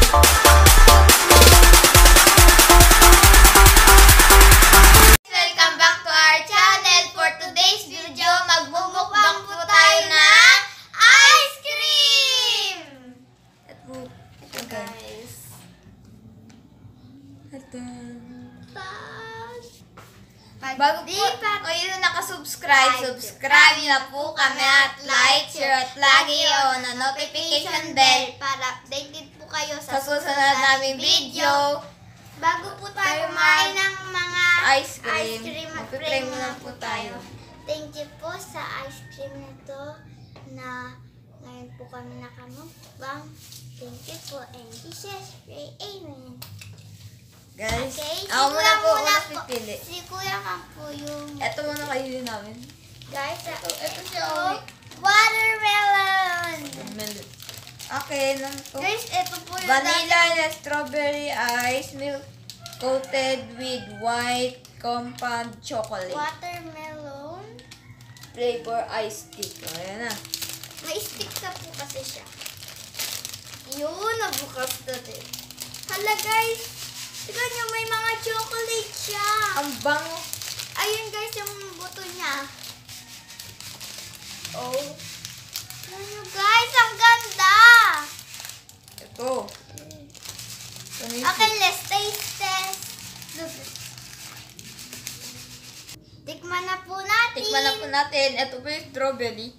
Welcome back to our channel. For today's video, magbumukbang po tayo ng ice cream! Ito guys. Ito. Bago po kayo nakasubscribe, subscribe na po kami at like, share at lagi on ang notification bell para updated po kayo sa susunod naming video. Bago po tayo kumain ng mga ice cream, mag-frame na po tayo. Thank you po sa ice cream na to na ngayon po kami nakamukbang. Thank you po and Jesus pray. Amen. Guys, Okay, ako muna po pipili. Si Kuya Kang po yung... Ito muna kayo namin. Guys, Ito siya. watermelon! Okay, nang to. Guys, ito po yung Vanilla na strawberry ice milk coated with white compound chocolate. watermelon. Flavor ice stick. Ayan na. May stick na po kasi siya. Yun, nabukas na din. Hala guys, tignan nyo, may mga chocolate siya. Ang bango. Ayun guys, yung buto niya. Oh. Tignan nyo guys, ang ganda. Ito. Okay, let's taste test. Tikman na po natin. Tikman na po natin. Ito po yung strawberry.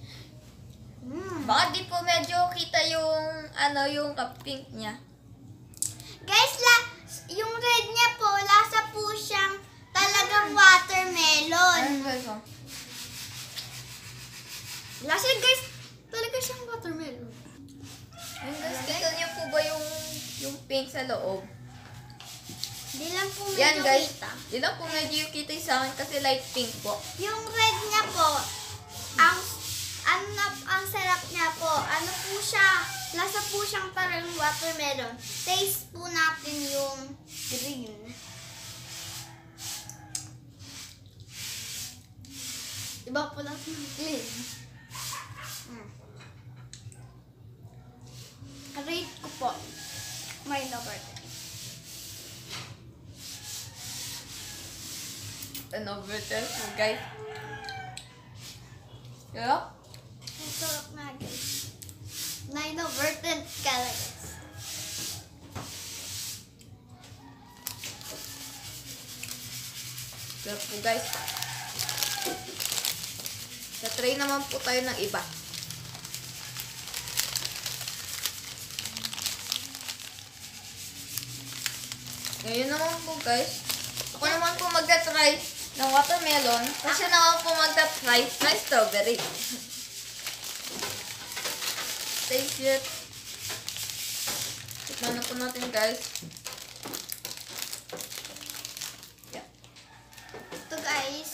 Baka di po medyo kita yung yung pink niya. Guys, yung red niya po, lasa po siyang talagang watermelon. Ayun guys, oh. Lasa guys, talaga siyang watermelon. Ayun guys, kita niyo po ba yung pink sa loob? Di lang po medyo Yan guys, kita. di lang po medyo kita sa akin kasi light pink po. Yung red niya po, ang sarap niya po. Ano po siya? Lasa po siyang parang watermelon. Taste po natin yung green. Iba po lang yung green. Rate ko po. May number 10. Ano ba ito guys? Yeah? Ang sarap na guys. 9/10 calories. Sarap po guys. Sa-try naman po tayo ng iba. Ngayon naman po guys. Ako naman po magta-try ng watermelon. Kasi naman po magta-try ng strawberry. Taste it. Tikman na po natin guys. Yeah. Ito guys.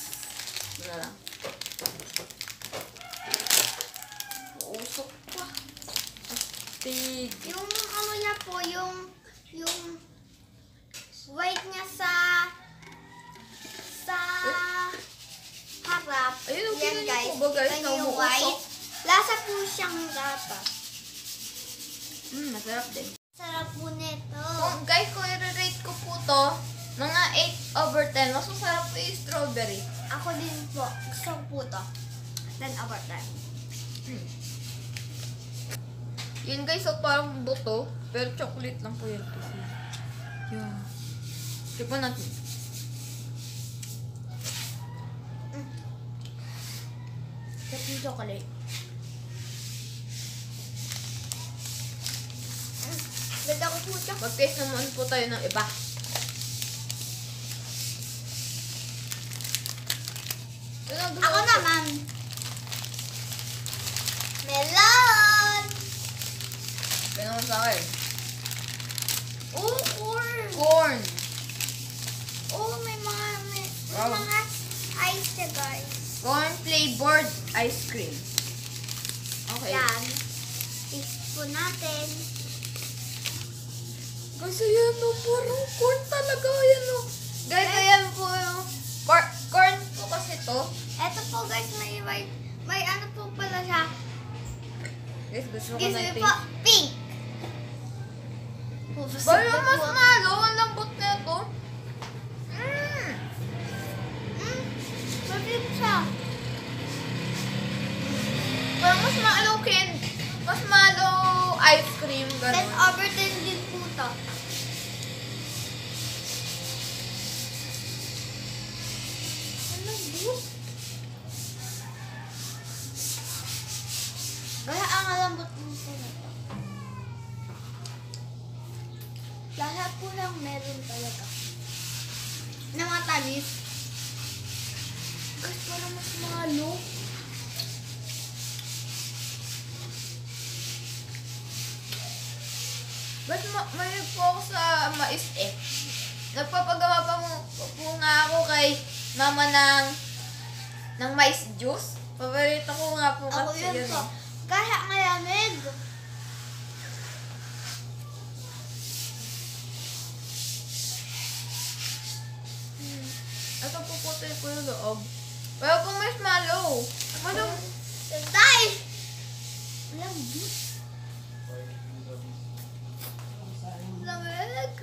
Ito na lang. Usok pa. Astig. Yung ano niya po, yung white niya sa harap. Ayun, okay yan na guys. po ba guys? Kita niyo yung Naumuusok. white. Lasa po siyang gata. Masarap din. Sarap po nito. Guys, kung i-rate ko po to, mga 8/10. Mas masarap po yung strawberry. Ako din po. Gusto ko po to. 10/10. Yun guys, so parang buto. Pero chocolate lang po yun. Yeah. Tikman natin. Sarap yung chocolate. Ganda ko po siya. Mag-taste naman po tayo ng iba. Ako naman. Melon! Kaya naman sa akin. Oh, corn! Corn! Oh, may Wow. mga ice na guys. Corn flavored ice cream. Okay. Yan. Taste po natin. Kasi yan o, parang corn talaga yan o. Guys, ayan po yung corn po kasi to. Eto po guys, may ano po pala siya. Guys, gusto ko Gusto na niyo ito. po, pink. Pero mas malo, ang lambot na ito. Sabi siya. Parang mas malo mas malo ice cream, 10 gano'n. over 10 din po to. Ano good? Kaya ang alambot mo po na to. Lahat po lang meron talaga. Na matamis. Guys, parang mas malo. Ba't mahilig po ako sa mais eh? Nagpapagawa pa po nga ako kay mama ng mais juice. Paborito ko nga po Ako kasi yun yun po. eh. Kaya malamig. Ito puputin ko yung loob. Pero kung marshmallow. Ano? Tay! Lambot. Lamig.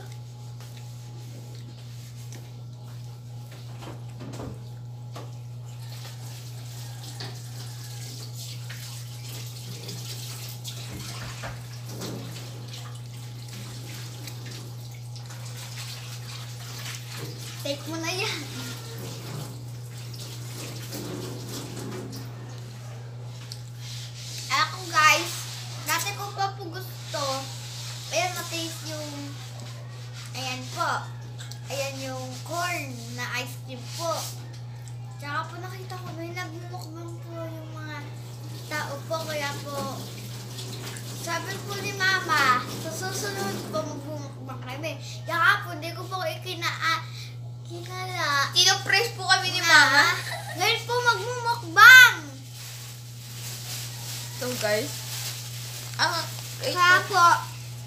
Take mo na yan. Ako guys, dati ko pa po gusto. Ayan, na-taste yung, ayan po. Ayan yung corn na ice cream po. Tsaka po nakita ko, may nagmumukbang po yung mga tao po. Kaya po, sabi po ni Mama, sa susunod po magmumukbang kami. Kaya po, hindi ko po kinala. Tinopress po kami ni mama. Ngayon po magmumukbang. So guys, ang Kaya po,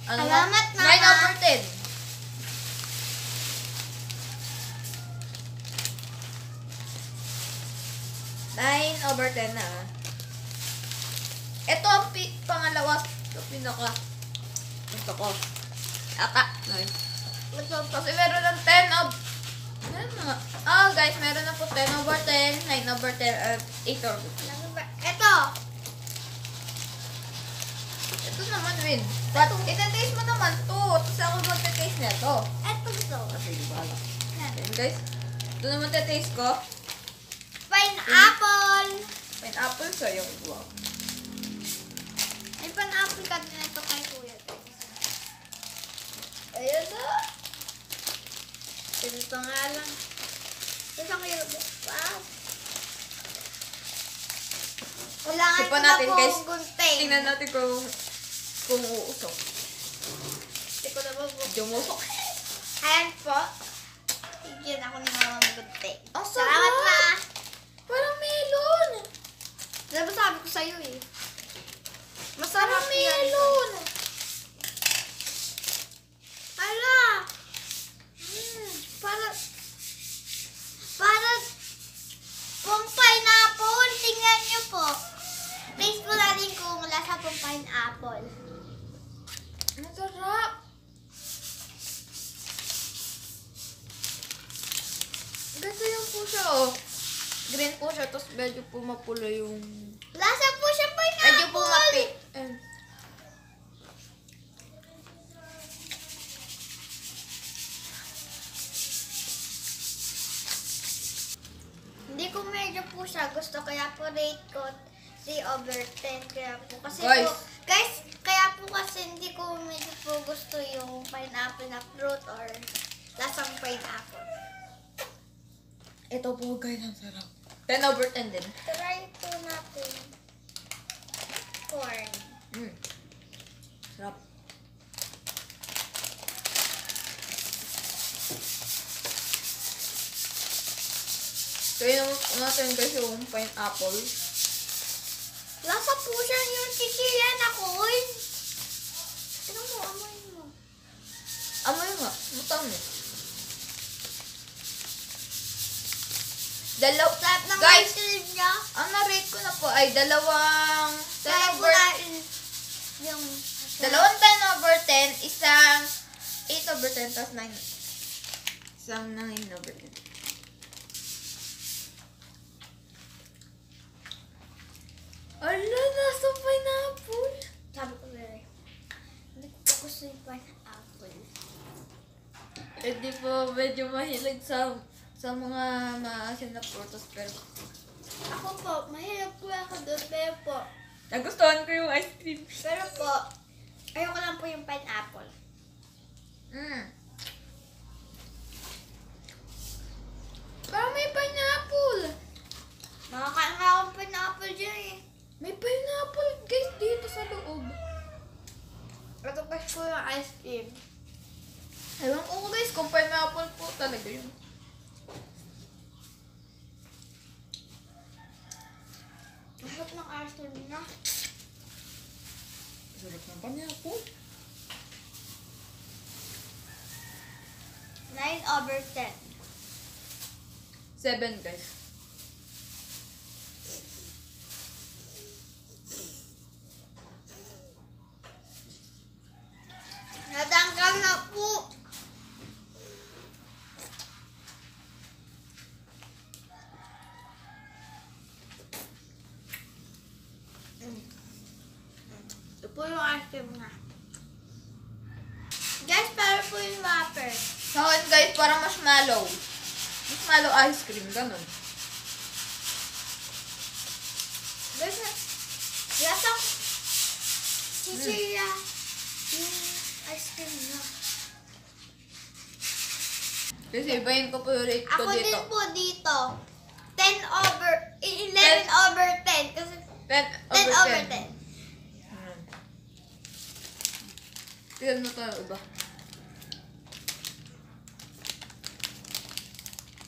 salamat, Mama. 9 over 10. 9 over 10 na. Ito ang pangalawa. Ito pinaka. Gusto ko. Aka. Nice. Kasi meron ng 10 of... Meron na nga. Oh guys, meron na po 10 over 10, 9 over 10, 8 over 10. Ito. Ito naman, Win. But, ita-taste mo naman to. Tapos ako magta-taste nito. Ito to. Kasi bala. Yan guys. Ito naman ta-taste ko. Pineapple. Pineapple sa'yo. Wow. May pineapple ka din ito kay Kuya. Ayun na. Ito nga lang. Ito kayo. Wow. Kailangan Sipan ko na natin, po guys. gunting. Tingnan natin kung uusok. Hindi ko na po Dumusok. Ayan po. Higyan ako ni Mama ng gunting. Ang Salamat sarap. na. Parang melon. Diba sabi ko sa'yo eh. Masarap Parang yan. melon. Ala! Para pong pineapple. Tingnan niyo po. Taste po natin kung lasa pong pineapple. Masarap. Ganito yung po siya, oh. Green po siya, tapos medyo po mapula yung... Lasa po siya pineapple. Medyo po mapi. Hindi ko medyo po siya gusto. Kaya po rate ko 3 over 10. Kaya po kasi Guys. guys, kaya po kasi hindi ko medyo po gusto yung pineapple na fruit or lasang pineapple. Ito po guys, ang sarap. 10 over 10 din. Try po natin corn. Sarap. Kaya natin guys yung pineapple. Lasa po siya yung chichirya na corn. Tignan mo, amoy mo. Amoy nga, mutang eh. Sarap ng Guys, ice cream niya. ang na-rate ko na po ay dalawang 10 Kaya po over natin yung... 10 over 10, isang 8/10 tapos 9. Isang 9/10. Ala, nasa pineapple. Sabi ko rin. Hindi ko pa gusto yung pineapple. Eh di po medyo mahilig sa mga maasim na prutas pero Ako po, mahirap po ako doon. Pero po, nagustuhan ko yung ice cream. pero po, ayoko lang po yung pineapple. Parang may pineapple. Makakain nga akong pineapple dyan eh. May pineapple guys dito sa loob. Ito kasi po yung ice cream. Ewan ko guys kung pineapple po talaga yun. Masarap ng ice cream na. Sarap ng pineapple. 9/10. 7 guys. Natanggal na po. Ito po yung ice cream na. Guys, para po yung wrapper. Sa akin guys parang marshmallow. Marshmallow ice cream, ganun. Guys, lasang chichirya yung ice cream na. Kasi ibahin ko po yung rate ko Ako dito. din po dito. 11/10 kasi 10/10. Tignan mo tayo iba.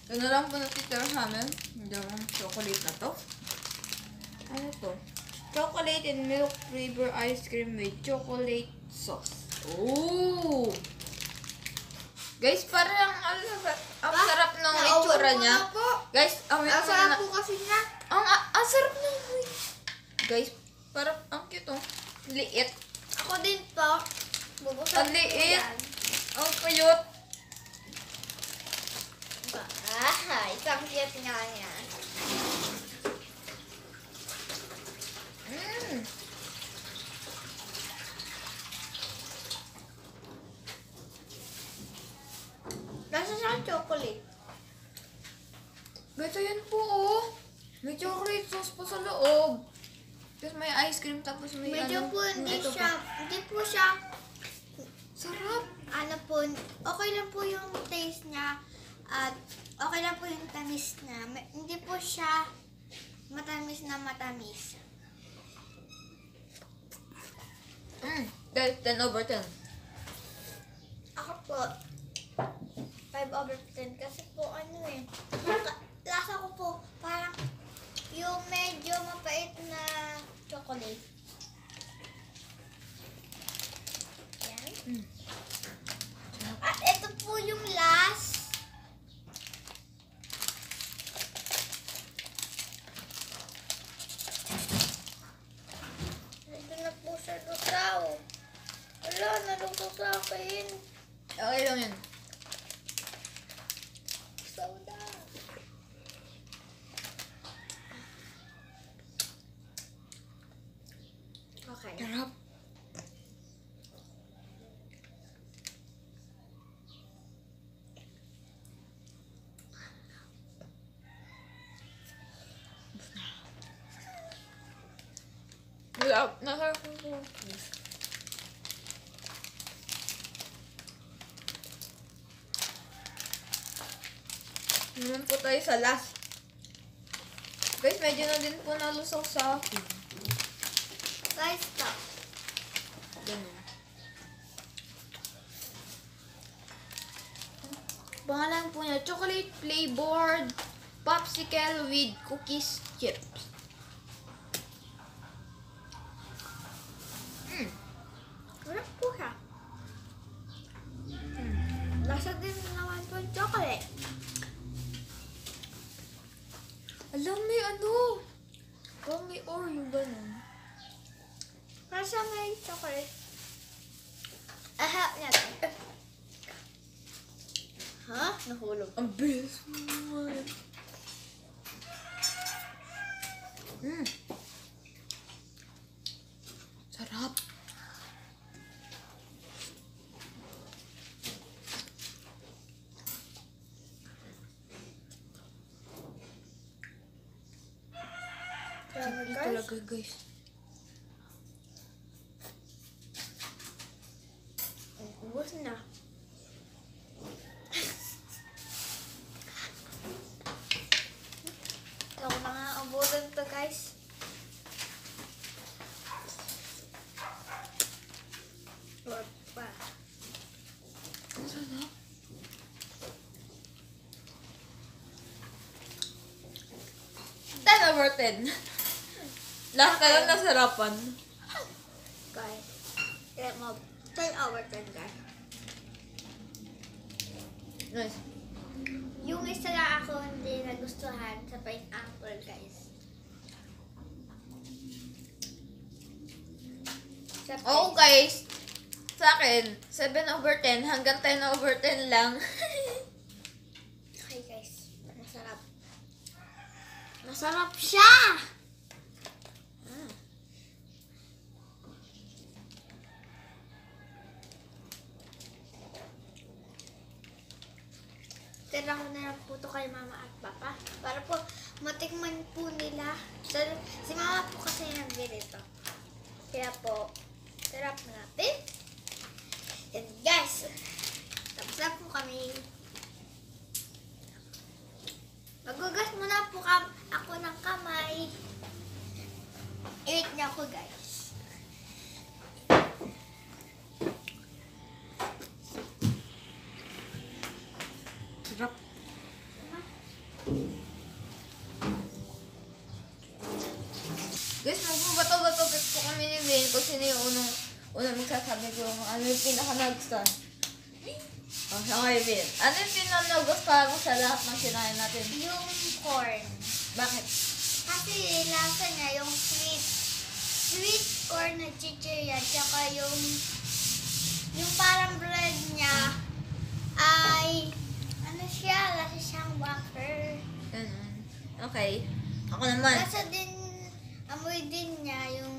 Ito na lang po natitira sa amin. Yung chocolate na to. Ano to? Chocolate and milk flavor ice cream with chocolate sauce. Oh! Guys, parang ang sarap ng itsura niya. Guys, Ang sarap po kasi niya. ang sarap ng guys, parang ang cute oh. Liit. Ako din po. Bubuksan Ang ko liit. yan. Ang cute. Isang cute nga yan. Nasa siyang chocolate. Beto yan po oh. May chocolate sauce pa sa loob. Tapos may ice cream tapos may Medyo po hindi ito siya, pa. hindi po siya, Sarap. ano po, okay lang po yung taste niya at okay lang po yung tamis niya. Hindi po siya matamis na matamis. Guys, 10/10. Ako po, 5/10 kasi po ano eh, lasa ko po parang yung medyo mapait na chocolate. Yan. At ito po yung last. Ito na po siya lusaw. Wala, nalusaw sa akin. Okay lang yan. Soda. Okay. Sarap. Sarap. Nasarap ko. Naman po tayo sa last. Guys, medyo na din po nalusaw sa akin. Guys, stop. Ganun. Pangalan po niya, chocolate flavored popsicle with cookies chips. Sarap po siya. Lasa din naman po yung chocolate. Alam, may ano. Parang may Oreo, ganun. Lasa may chocolate. Aha, natin. Ha? Nahulog. Ang bilis mo naman. Sarap. Grabe, Hindi guys. talaga, guys. Ubus na. Ako na nga abutan to, guys. Wag pa. Ang sarap. Ten over 10. Lahat ka lang nasarapan. Guys. Kaya mo, 10 over 10, guys. Nice. Yung isa na ako hindi nagustuhan sa pineapple, guys. Sa Oo, guys. Sa akin, 7 over 10 hanggang 10 over 10 lang. Okay, guys. Masarap. Masarap siya! Tira ko na lang po ito kay mama at papa. Para po matikman po nila. Si mama po kasi nagbili ito. Kaya po, tira po natin. And guys, tapos na po kami. Magugas muna po ako ng kamay. I-wait niya ako, guys. Sarap. Guys, magbabato-bato po kami ni Vin kung sino yung unang magsasabi ko ano yung pinaka-nagustuhan. Oh, okay, Vin. Ano yung pinaka-nagustuhan mo sa lahat ng sinain natin? Yung corn. Bakit? Kasi lasa niya yung sweet corn na chichirya, tsaka yung parang bread niya ay ano siya, lasa siyang wafer. Ganun. Okay. Ako naman. Lasa din, amoy din niya yung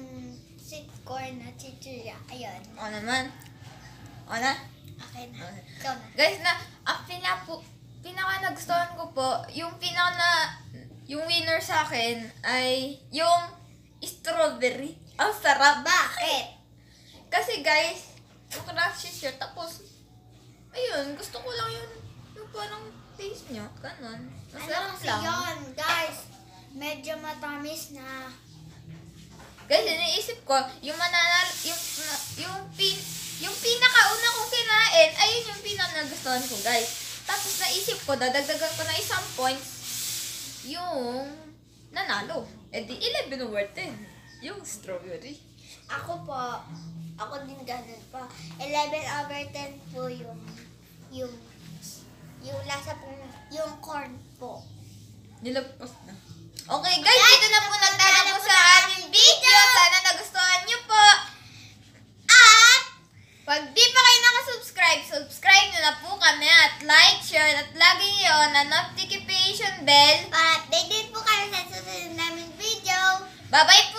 sweet corn na chichirya. Ayun. Ako naman. Ako na? Okay na. Okay. Ikaw na. Guys, ang pinaka-nagustuhan ko po, yung yung winner sa akin ay yung strawberry. Ang sarap. Bakit? Kasi guys, yung crunchy siya, tapos, ayun, gusto ko lang yung parang taste niya, ganun. Ano Masarap kasi lang. yun, guys? Medyo matamis na. Guys, iniisip ko, yung pinakauna kong kinain, ayun yung pinaka-nagustuhan ko, guys. Tapos naisip ko, dadagdagan ko na isang points, yung nanalo. Eh di 11 over 10. Yung strawberry. Ako po, ako din ganun po. 11 over 10 po yung lasa po, yung corn po. Nilagpas na. Okay guys, dito na po nagtatapos sa aming video. Sana nagustuhan niyo po. At pag di pa kayo nakasubscribe, subscribe nyo na po kami at like, share at laging yun na notification bell. Para update din po kayo sa susunod namin video. Bye-bye po!